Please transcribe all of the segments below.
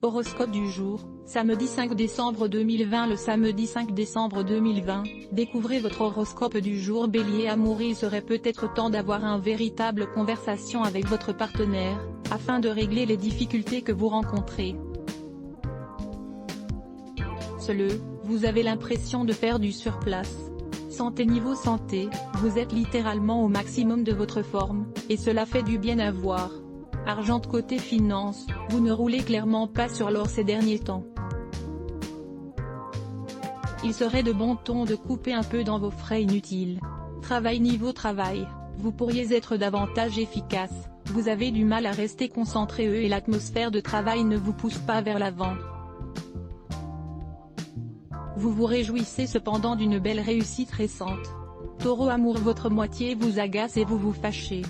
Horoscope du jour, samedi 5 décembre 2020. Le samedi 5 décembre 2020, découvrez votre horoscope du jour. Bélier. Amour. Il serait peut-être temps d'avoir une véritable conversation avec votre partenaire, afin de régler les difficultés que vous rencontrez. Seul, vous avez l'impression de faire du surplace. Santé. Niveau santé, vous êtes littéralement au maximum de votre forme, et cela fait du bien à voir. Argent. Côté finance, vous ne roulez clairement pas sur l'or ces derniers temps. Il serait de bon ton de couper un peu dans vos frais inutiles. Travail. Niveau travail, vous pourriez être davantage efficace, vous avez du mal à rester concentré et l'atmosphère de travail ne vous pousse pas vers l'avant. Vous vous réjouissez cependant d'une belle réussite récente. Taureau. Amour. Votre moitié vous agace et vous vous fâchez.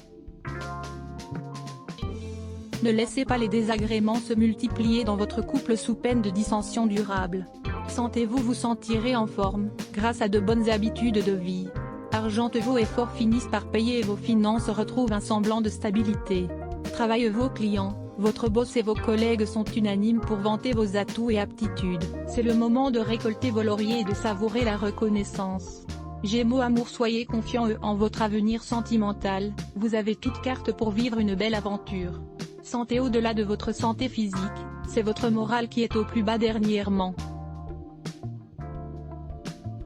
Ne laissez pas les désagréments se multiplier dans votre couple sous peine de dissension durable. Santé. Vous vous sentirez en forme, grâce à de bonnes habitudes de vie. Argent. Vos efforts finissent par payer et vos finances retrouvent un semblant de stabilité. Travail. Vos clients, votre boss et vos collègues sont unanimes pour vanter vos atouts et aptitudes. C'est le moment de récolter vos lauriers et de savourer la reconnaissance. Gémeaux. Amour. Soyez confiant en votre avenir sentimental, vous avez toutes cartes pour vivre une belle aventure. Santé. Au-delà de votre santé physique, c'est votre morale qui est au plus bas dernièrement.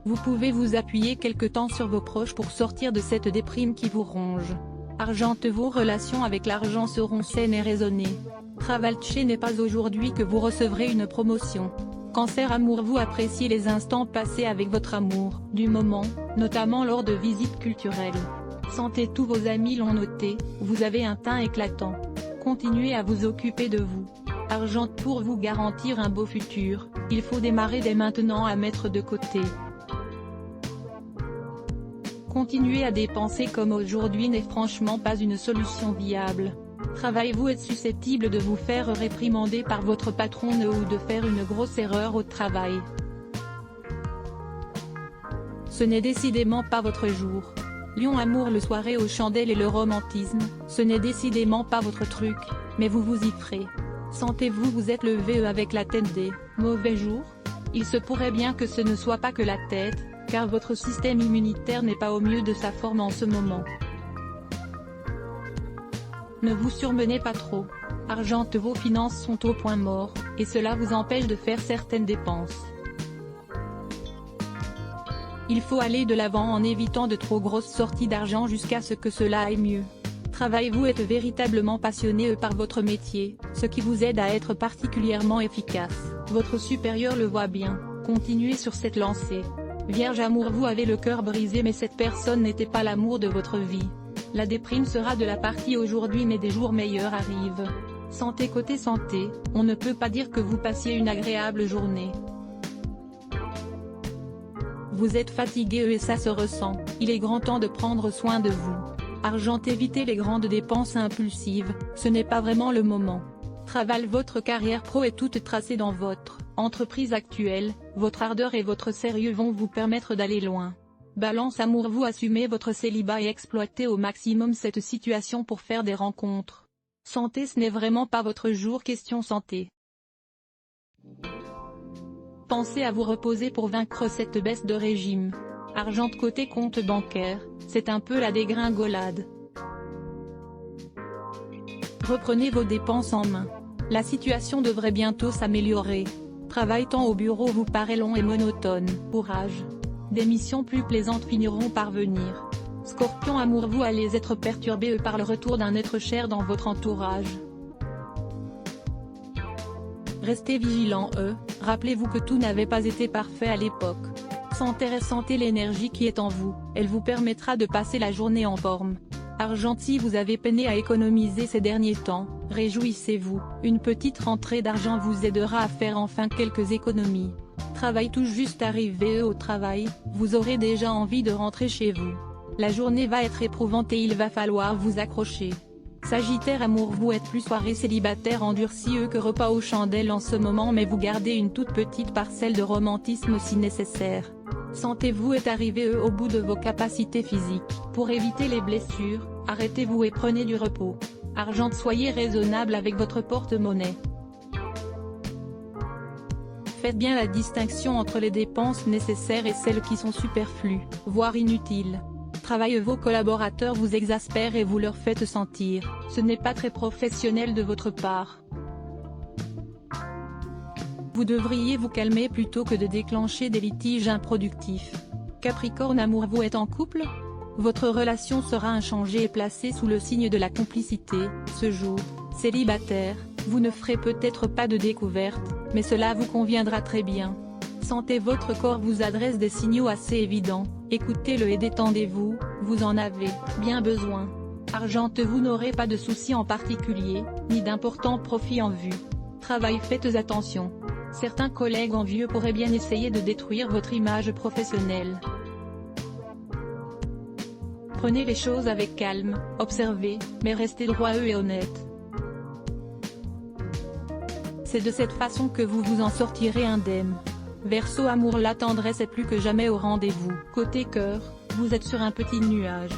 Vous pouvez vous appuyer quelque temps sur vos proches pour sortir de cette déprime qui vous ronge. Argent. Vos relations avec l'argent seront saines et raisonnées. Travail. N'est pas aujourd'hui que vous recevrez une promotion. Cancer. Amour. Vous appréciez les instants passés avec votre amour du moment, notamment lors de visites culturelles. Santé. Tous vos amis l'ont noté, vous avez un teint éclatant. Continuez à vous occuper de vous. Argent. Pour vous garantir un beau futur, il faut démarrer dès maintenant à mettre de côté. Continuer à dépenser comme aujourd'hui n'est franchement pas une solution viable. Travail. Vous êtes susceptible de vous faire réprimander par votre patron ou de faire une grosse erreur au travail. Ce n'est décidément pas votre jour. Lion. Amour. Le soirée aux chandelles et le romantisme, ce n'est décidément pas votre truc, mais vous vous y ferez. Santé. Vous êtes levé avec la tête des mauvais jours. Il se pourrait bien que ce ne soit pas que la tête, car votre système immunitaire n'est pas au mieux de sa forme en ce moment. Ne vous surmenez pas trop. Argent. Vos finances sont au point mort, et cela vous empêche de faire certaines dépenses. Il faut aller de l'avant en évitant de trop grosses sorties d'argent jusqu'à ce que cela aille mieux. Travail. Vous êtes véritablement passionné par votre métier, ce qui vous aide à être particulièrement efficace. Votre supérieur le voit bien, continuez sur cette lancée. Vierge. Amour. Vous avez le cœur brisé mais cette personne n'était pas l'amour de votre vie. La déprime sera de la partie aujourd'hui mais des jours meilleurs arrivent. Santé. Côté santé, on ne peut pas dire que vous passiez une agréable journée. Vous êtes fatigué et ça se ressent, il est grand temps de prendre soin de vous. Argent. Évitez les grandes dépenses impulsives, ce n'est pas vraiment le moment. Travail. Votre carrière pro est toute tracée dans votre entreprise actuelle, votre ardeur et votre sérieux vont vous permettre d'aller loin. Balance. Amour. Vous assumez votre célibat et exploitez au maximum cette situation pour faire des rencontres. Santé. Ce n'est vraiment pas votre jour. Question santé. Pensez à vous reposer pour vaincre cette baisse de régime. Argent. Côté compte bancaire, c'est un peu la dégringolade. Reprenez vos dépenses en main. La situation devrait bientôt s'améliorer. Travail. Temps au bureau vous paraît long et monotone. Courage. Des missions plus plaisantes finiront par venir. Scorpion. Amour. Vous allez être perturbé par le retour d'un être cher dans votre entourage. Restez vigilant. Rappelez-vous que tout n'avait pas été parfait à l'époque. Santé. Ressentez l'énergie qui est en vous, elle vous permettra de passer la journée en forme. Argent. Si vous avez peiné à économiser ces derniers temps, réjouissez-vous, une petite rentrée d'argent vous aidera à faire enfin quelques économies. Travail. Tout juste arrivé au travail, vous aurez déjà envie de rentrer chez vous. La journée va être éprouvante et il va falloir vous accrocher. Sagittaire. Amour. Vous êtes plus soirée célibataire endurcie que repas aux chandelles en ce moment mais vous gardez une toute petite parcelle de romantisme si nécessaire. Santé. Vous êtes arrivé au bout de vos capacités physiques. Pour éviter les blessures, arrêtez-vous et prenez du repos. Argent. Soyez raisonnable avec votre porte-monnaie. Faites bien la distinction entre les dépenses nécessaires et celles qui sont superflues, voire inutiles. Vos collaborateurs vous exaspèrent et vous leur faites sentir, ce n'est pas très professionnel de votre part. Vous devriez vous calmer plutôt que de déclencher des litiges improductifs. Capricorne Amour, vous êtes en couple? Votre relation sera inchangée et placée sous le signe de la complicité, ce jour. Célibataire, vous ne ferez peut-être pas de découverte, mais cela vous conviendra très bien. Santé, votre corps vous adresse des signaux assez évidents, écoutez-le et détendez-vous, vous en avez bien besoin. Argent, vous n'aurez pas de soucis en particulier, ni d'importants profits en vue. Travail, faites attention. Certains collègues envieux pourraient bien essayer de détruire votre image professionnelle. Prenez les choses avec calme, observez, mais restez droit et honnête. C'est de cette façon que vous vous en sortirez indemne. Verseau Amour, la tendresse est plus que jamais au rendez-vous. Côté cœur, vous êtes sur un petit nuage.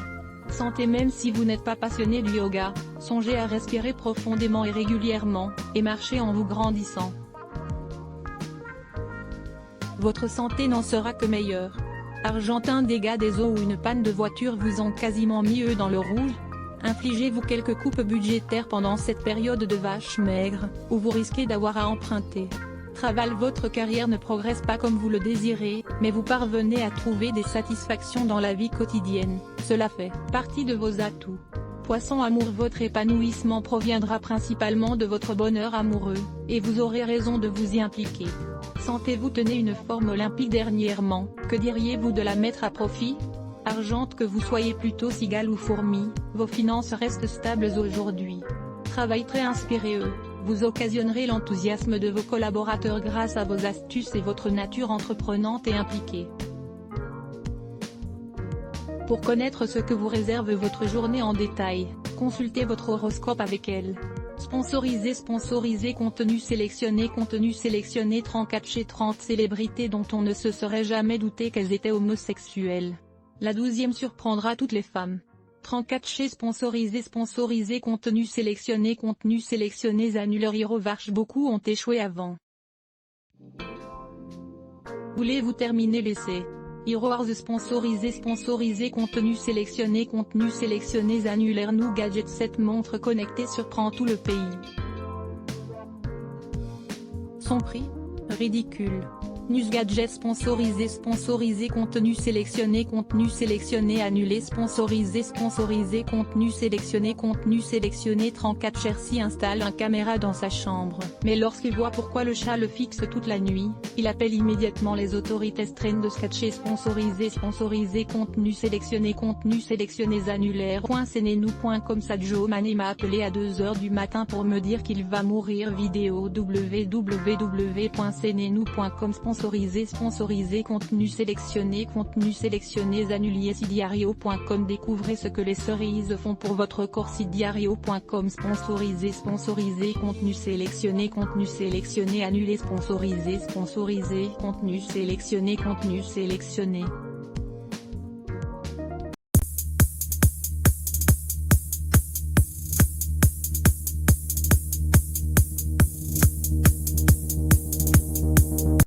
Santé, même si vous n'êtes pas passionné du yoga, songez à respirer profondément et régulièrement, et marchez en vous grandissant. Votre santé n'en sera que meilleure. Argentin, dégâts des eaux ou une panne de voiture vous ont quasiment mis dans le rouge. Infligez-vous quelques coupes budgétaires pendant cette période de vache maigre, où vous risquez d'avoir à emprunter. Travail, votre carrière ne progresse pas comme vous le désirez, mais vous parvenez à trouver des satisfactions dans la vie quotidienne, cela fait partie de vos atouts. Poisson Amour, votre épanouissement proviendra principalement de votre bonheur amoureux, et vous aurez raison de vous y impliquer. Santé, vous tenez une forme olympique dernièrement, que diriez-vous de la mettre à profit? Argente, que vous soyez plutôt cigale ou fourmi, vos finances restent stables aujourd'hui. Travail, très inspiré, vous occasionnerez l'enthousiasme de vos collaborateurs grâce à vos astuces et votre nature entreprenante et impliquée. Pour connaître ce que vous réserve votre journée en détail, consultez votre horoscope avec elle. Sponsorisé, contenu sélectionné 34/30 célébrités dont on ne se serait jamais douté qu'elles étaient homosexuelles. La 12e surprendra toutes les femmes. 34 sponsorisé contenu sélectionné annuleur Hirovarch, beaucoup ont échoué avant. Voulez-vous terminer l'essai? Heroes sponsorisé contenu sélectionné annulaire Nous Gadget, cette montre connectée surprend tout le pays. Son prix? Ridicule. News Gadget sponsorisé contenu sélectionné annulé sponsorisé contenu sélectionné 34 Chersi installe un caméra dans sa chambre, mais lorsqu'il voit pourquoi le chat le fixe toute la nuit, il appelle immédiatement les autorités. Train de sketcher sponsorisé contenu sélectionné annulaire. CNews.com Sadio Mané m'a appelé à 2h du matin pour me dire qu'il va mourir. Vidéo www.cnews.com Sponsorisé contenu sélectionné annulé. Sidiario.com Découvrez ce que les cerises font pour votre corps. Sidiario.com Sponsorisé contenu sélectionné annulé. Sponsorisé contenu sélectionné